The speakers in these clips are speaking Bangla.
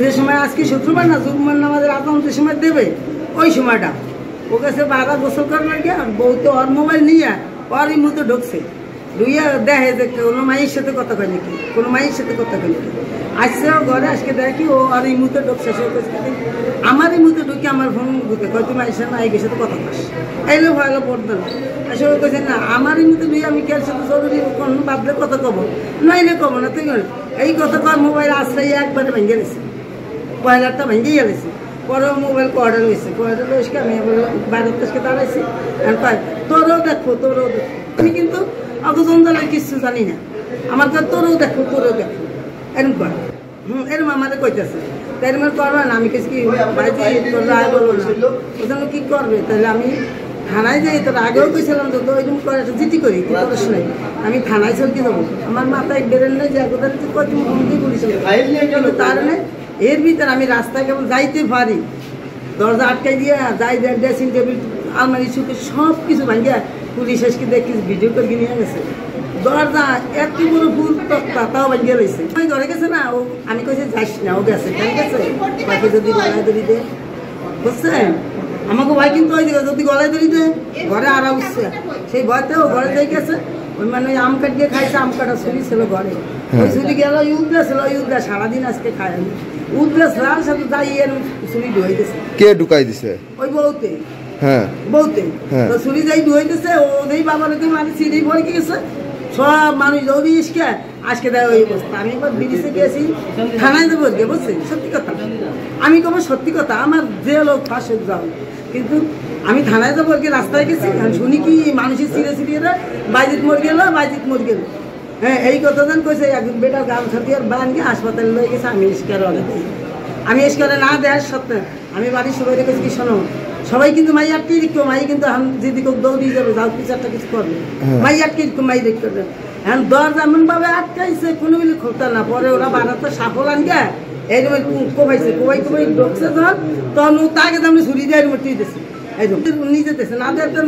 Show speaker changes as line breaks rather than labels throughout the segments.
যে সময় আজকে শুক্রবার না, জুম্মার নামাজের আজান যে সময় দেবে ওই সময়টা ও কাছে বারা গোসল করবার গিয়ে বউ তো ওর মোবাইল নিয়ে ওর এই মতো ঢুকছে, ঢুইয়া দেখে যে কোনো মায়ের সাথে কথা কয় নাকি, কোনো মায়ের সাথে কথা কয় নাকি। আসছে ও ঘরে আজকে দেখি ও আর এই মুহূর্তে ঢুকছে, সে আমার এই মুহূর্তে ঢুকে আমার ফোন ঢুকে কয় তুমি আইসা না আইগের সাথে কথা কাস এলো ভালো পড়তো না। আসলে কেছে না আমার এই মুহূর্তে ঢুকে আমি কের সাথে জরুরি কোন বাদলে কথা কব নইলে কব না, তুই এই কথা কর মোবাইল আসলে একবারে ভেঙে গেছে, পয়লারটা ভেঙে গেছে। পরে মোবাইল কোয়ার্ডার হয়েছে, কোয়ার্ডার হয়েছে আমি বাইরের দেশকে দাঁড়াইছি পাই তোরও দেখো তোরও দেখো। আমি কিন্তু অত জঞ্জালের কিছু জানি না, আমার কাছে তোরও দেখো তোরও দেখো এরম কর। এরম আমাদের কইতেছে তাই এরম করবে না। আমি কিছু কি বাড়িতে তোর রায় বলবো না, ওখানে কি করবে? তাহলে আমি থানায় যাই, তোর আগেও কইছিলাম তো এরকম করে একটা জিটি করি কি করিস নাই, আমি থানায় চলতে যাবো। আমার মাথায় বেরেন নেই যে কোথায় কত মুখে বলিস, কিন্তু তার নেই এর ভিতরে আমি রাস্তায় কেবল যাইতে পারি, দরজা আটকাই দিয়ে যাই ড্রেসিং টেবিল আলমারি শুকে সব কিছু ভাঙিয়া পুলিশ এসে দেখি ভিডিও করে নিয়ে গেছে। দরজা একটু বড় ফুল তক্তা তাও ভাঙিয়ে রয়েছে। ওই ঘরে গেছে না, ও আমি কইছি যাইস না, ও গেছে কেন গেছে বাকি যদি গলায় ধরি দে বুঝছেন আমাকে ভাই, কিন্তু ওই দিকে যদি গলায় ধরি দে ঘরে আরা উঠছে সেই ভয়তে ও ঘরে দিয়ে গেছে। ওই মানে আম কাটিয়ে খাইছে, আম কাটা ছুরি ছিল ঘরে, ওই ছুরি গেল ইউদ্রা ছিল, ইউদ্রা সারাদিন আজকে খায় আমি উদ্রা সার সাথে যাই ছুরি ঢুকাইতেছে।
কে ঢুকাই দিছে?
ওই বউতে,
হ্যাঁ
বউতে তো ছুরি যাই ঢুকাইতেছে, ওদের বাবার মারি ছিঁড়েই পড়ে গেছে। সব মানুষ দৌড়ি এসকে আজকে দেয় ওই অবস্থা। আমি একবার ব্রিজে গেছি, থানায় দেবো গিয়ে বুঝছি সত্যি কথা, আমি কব সত্যি কথা, আমার যে লোক ফাঁসে যাও, কিন্তু আমি থানায় যাবো গিয়ে রাস্তায় গেছি শুনি কি মানুষের ছিঁড়ে ছিঁড়িয়ে দেয় বাইজিৎ মর গেল, বাইজিৎ মর গেল। হ্যাঁ এই কথা যেন কইছে একদিন বেটার গান ছাড়ি আর বান গিয়ে হাসপাতালে লয়ে গেছে। আমি এসকারে অনেক দিই, আমি এসকারে না দেওয়ার সত্ত্বে আমি বাড়ির সবাই রেখেছি কি শোনো, সবাই কিন্তু মাই আটকে রেখো, মাই কিন্তু যেদিকে দৌড়িয়ে যাবে যাও কিছু একটা কিছু করবে, মাই আটকে রেখো মাই দেখতে এখন দরজা এমন ভাবে আটকাইছে কোনো মিলে খুলতে না। পরে ওরা বারাতে সাফল আনগে এইরকম কোবাইছে, কোবাই কোবাই ঢুকছে ধর তখন তাকে আমি ছুরি দিয়ে এরকম দিতেছি, একদম নিজে দিতেছে না দেখতেন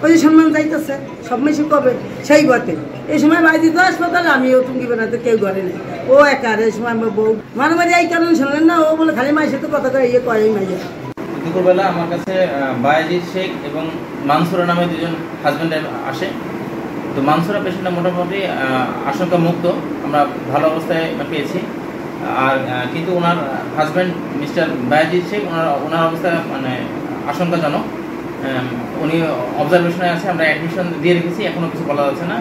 ওই যে সম্মান যাইতেছে সব মেশে কবে সেই গতে। এই সময় বাইরে তো হাসপাতালে আমিও টুঙ্গি বেড়াতে কেউ ঘরে নেই, ও একা এই সময় আমার বউ মারামারি এই কারণে শুনলেন না, ও বলে খালি মায়ের সাথে কথা করে ইয়ে করে এই মাইয়া।
দুপুরবেলা আমার কাছে বায়েজিদ শেখ এবং মানসুরা নামে দুজন হাজব্যান্ড আসে। তো মানসুরা পেশেন্টটা মোটামুটি আশঙ্কা মুক্ত, আমরা ভালো অবস্থায় পেয়েছি। আর কিন্তু ওনার হাজব্যান্ড মিস্টার বায়েজিদ শেখ ওনার অবস্থা মানে আশঙ্কাজনক, উনি অবজারভেশনে আছে, আমরা অ্যাডমিশন দিয়ে রেখেছি, এখনো কিছু বলা যাচ্ছে না।